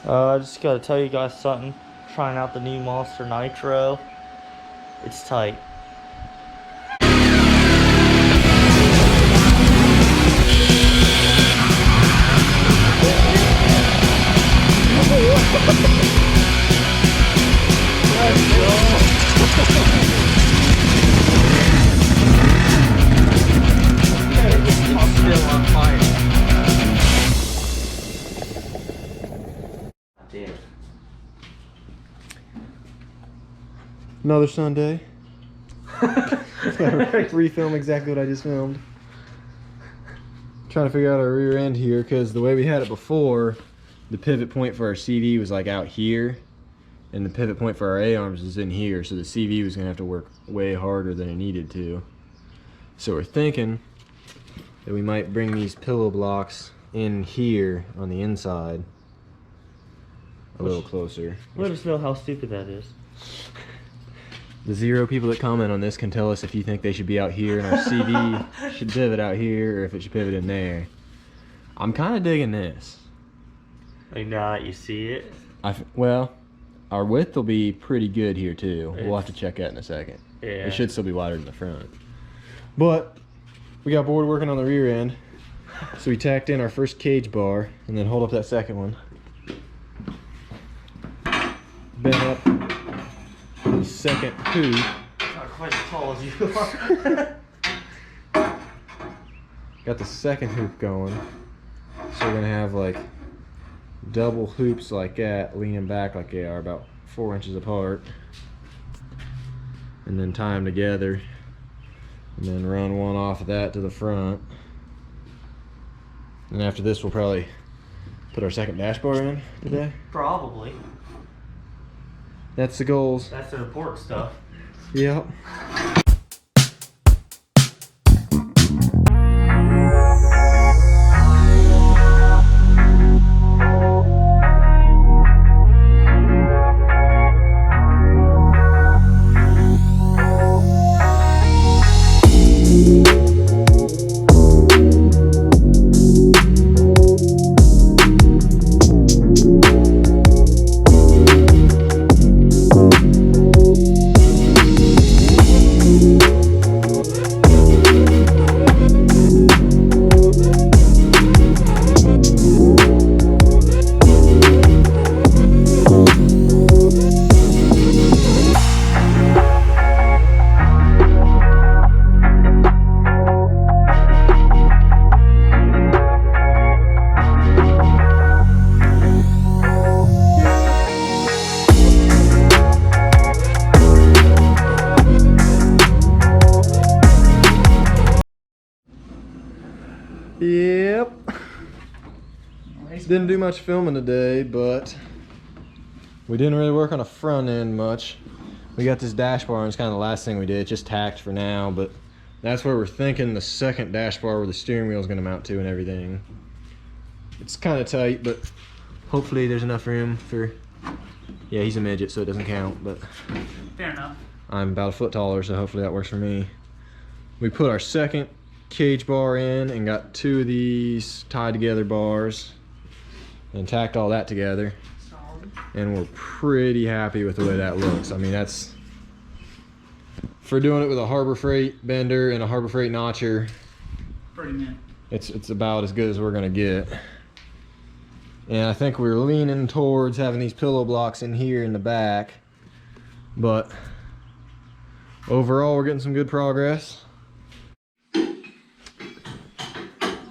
I just gotta tell you guys something. Trying out the new Monster Nitro. It's tight. Still on fire. Damn. Another Sunday. Refilm exactly what I just filmed. Trying to figure out our rear end here because the way we had it before, the pivot point for our CV was like out here, and the pivot point for our A-arms is in here, so the CV was gonna have to work way harder than it needed to. So we're thinking that we might bring these pillow blocks in here on the inside a little closer. Let us know how stupid that is. The 0 people that comment on this can tell us if you think they should be out here and our CV should pivot out here or if it should pivot in there. I'm kind of digging this. Like now that you see it. Well, our width will be pretty good here too. We'll have to check that in a second. Yeah. It should still be wider than the front. But we got bored working on the rear end, so we tacked in our first cage bar and then hold up that second one. Bent up the second hoop. Not quite as tall as you are. Got the second hoop going. So we're gonna have like double hoops like that, leaning back like they are, about 4 inches apart. And then tie them together. And then run one off of that to the front. And after this we'll probably put our second dash bar in today. Probably. That's the goals. That's the important stuff. Yep. Yep. Didn't do much filming today, but we didn't really work on the front end much. We got this dash bar, and it's kind of the last thing we did. It's just tacked for now, but that's where we're thinking the second dash bar where the steering wheel is going to mount to and everything. It's kind of tight, but hopefully there's enough room for... Yeah, he's a midget, so it doesn't count, but... Fair enough. I'm about a foot taller, so hopefully that works for me. We put our second cage bar in and got 2 of these tied together bars and tacked all that together. Solid. And we're pretty happy with the way that looks. I mean, that's for doing it with a Harbor Freight bender and a Harbor Freight notcher. Pretty mint. It's about as good as we're gonna get. And I think we're leaning towards having these pillow blocks in here in the back, but overall we're getting some good progress.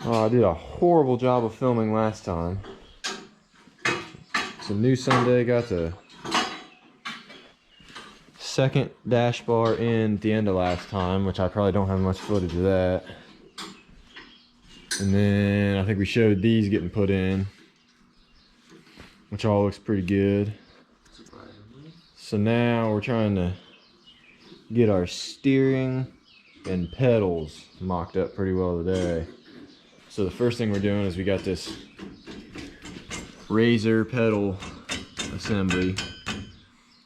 Oh, I did a horrible job of filming last time. It's a new Sunday, got the second dash bar in at the end of last time, which I probably don't have much footage of that. And then I think we showed these getting put in, which all looks pretty good. So now we're trying to get our steering and pedals mocked up pretty well today. So the first thing we're doing is we got this razor pedal assembly,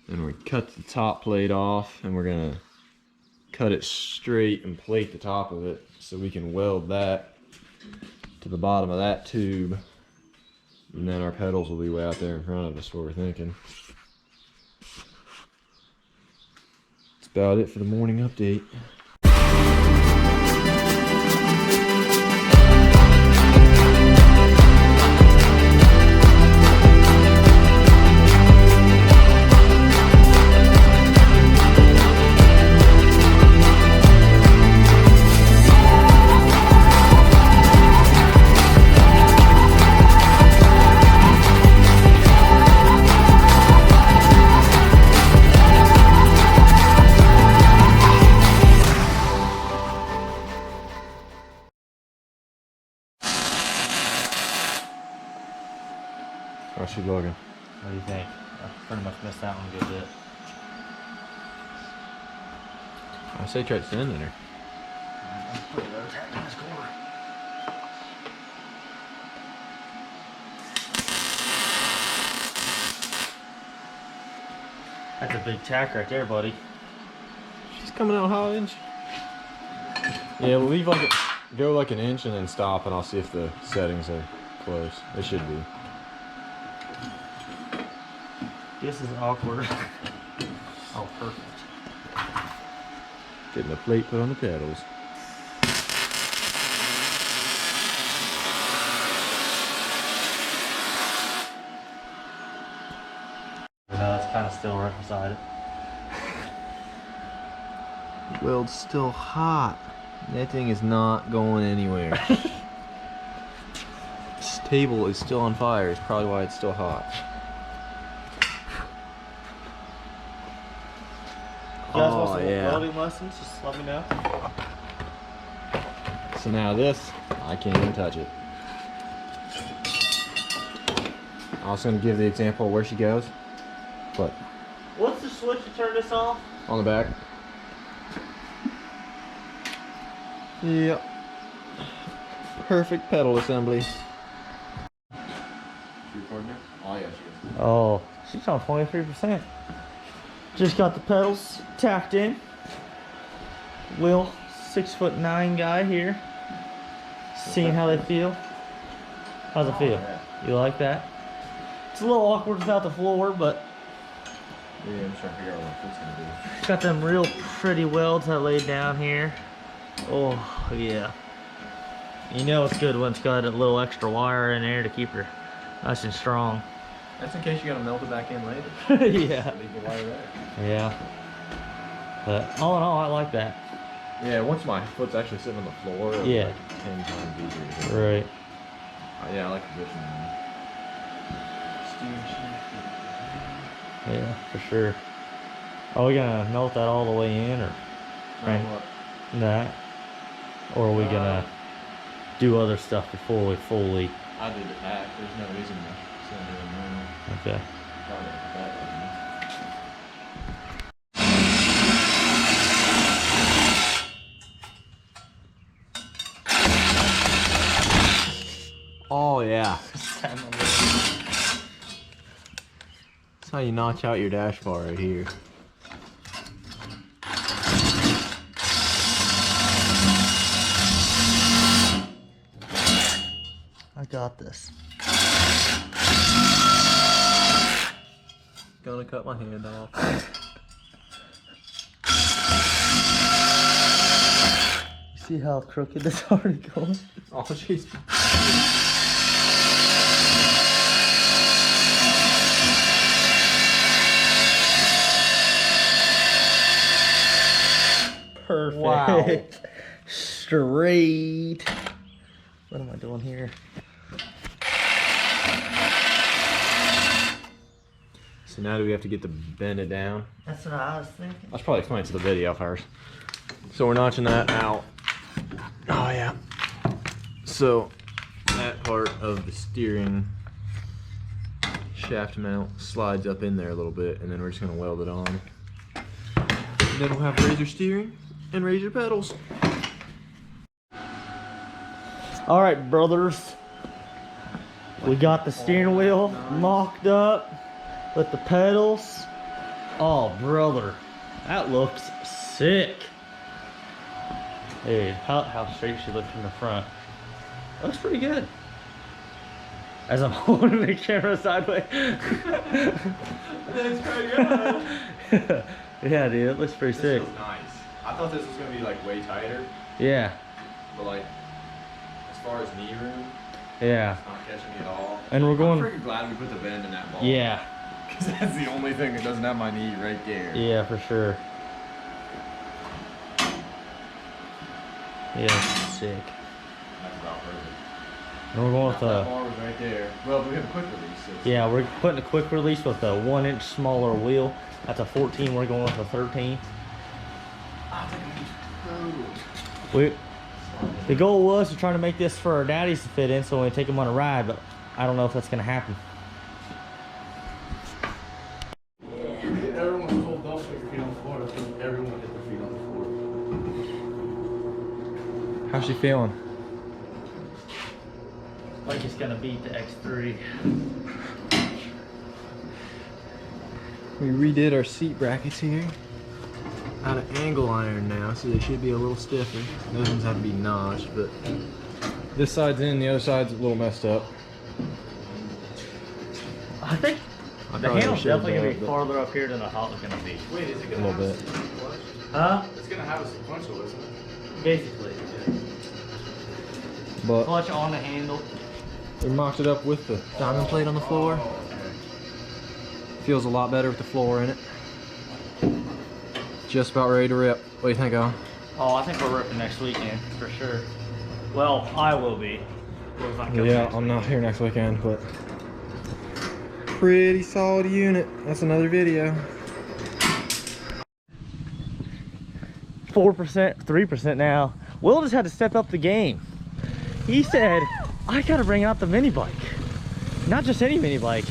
and we cut the top plate off, and we're gonna cut it straight and plate the top of it so we can weld that to the bottom of that tube And then our pedals will be way out there in front of us, what we're thinking. That's about it for the morning update. How's she looking? What do you think? I pretty much missed that one a good bit. I say try sending her. That's a big tack right there, buddy. She's coming out hot, inch. Yeah, we'll leave like go like an inch and then stop, and I'll see if the settings are close. They should be. This is awkward. Oh, perfect. Getting the plate put on the pedals. No, it's kind of still right beside it. Weld's still hot. That thing is not going anywhere. This table is still on fire. It's probably why it's still hot. You guys want some welding lessons? Just let me know. So now this, I can't even touch it. I was going to give the example of where she goes, but What's the switch to turn this off? on the back. Yep. Perfect pedal assembly. She recording it? Oh yeah, she is. Oh, she's on 23%. Just got the pedals tacked in. Will, 6'9" guy here. Seeing how they feel. How's it feel? Yeah. You like that? It's a little awkward without the floor, but Yeah, I'm trying to figure out what my foot's gonna do. got them real pretty welds I laid down here. Oh, yeah. You know it's good when it's got a little extra wire in there to keep her nice and strong. That's in case you gotta melt it back in later. Yeah. Leave the wire there. Yeah. But all in all, I like that. Yeah, once my foot's actually sitting on the floor, it'll be Yeah. like 10 times easier to hit. Right. Yeah, I like the position. Steering sheet. Yeah, for sure. Are we gonna melt that all the way in, or Right. What? that? Or are we gonna do other stuff before we fully? I did the pack. There's no reason to send it in there. Okay. Probably like that, oh yeah. That's how you notch out your dash bar right here. I got this. Gonna cut my hand off. You see how crooked this already going? Oh jeez. Perfect. Wow. Straight. What am I doing here? So now do we have to get to bend it down? That's what I was thinking. I should probably explain to the video first. So we're notching that out. Oh yeah. So that part of the steering shaft mount slides up in there a little bit, and then we're just gonna weld it on. And then we'll have razor steering and razor pedals. All right, brothers. We got the steering wheel locked up with the pedals. Oh, brother, that looks sick. Hey, how straight she looks from the front. Looks pretty good. As I'm holding the camera sideways. That's pretty good. Yeah, dude, it looks pretty sick. This feels nice. I thought this was gonna be like way tighter, Yeah, but like as far as knee room, yeah. it's not catching me at all. And we're going. I'm freaking glad we put the bend in that ball. Yeah, Because that's the only thing that doesn't have my knee right there. yeah, for sure. Yeah, it's sick. That's about perfect. And we're going with That a. bar was right there. Well, we have a quick release. So Yeah, we're putting a quick release with a 1 inch smaller wheel. That's a 14. We're going with a 13. The goal was to try to make this for our daddies to fit in, so when we take them on a ride, but I don't know if that's gonna happen. Everyone told don't put your feet on the floor. That's when everyone hit their feet on the floor. how's she feeling? Like it's gonna beat the X3. We redid our seat brackets here. Out of angle iron now, so they should be a little stiffer. Those ones have to be notched, but this side's in, the other side's a little messed up. I think I the probably handle's should've definitely gonna be done it, but farther up here than I thought it was gonna be. Wait, is it a gonna little have bit. a sequential? Huh? It's gonna have a sequential, isn't it? Basically. But Clutch on the handle. we mocked it up with the diamond plate on the floor. Oh, okay. Feels a lot better with the floor in it. Just about ready to rip. What do you think, Alan? Oh, I think we're ripping next weekend for sure. Well, I will be. If I come Yeah, next I'm not weekend. here next weekend, but pretty solid unit. That's another video. 4%, 3% now. Will just had to step up the game. He said, I gotta bring out the mini bike. Not just any mini bike.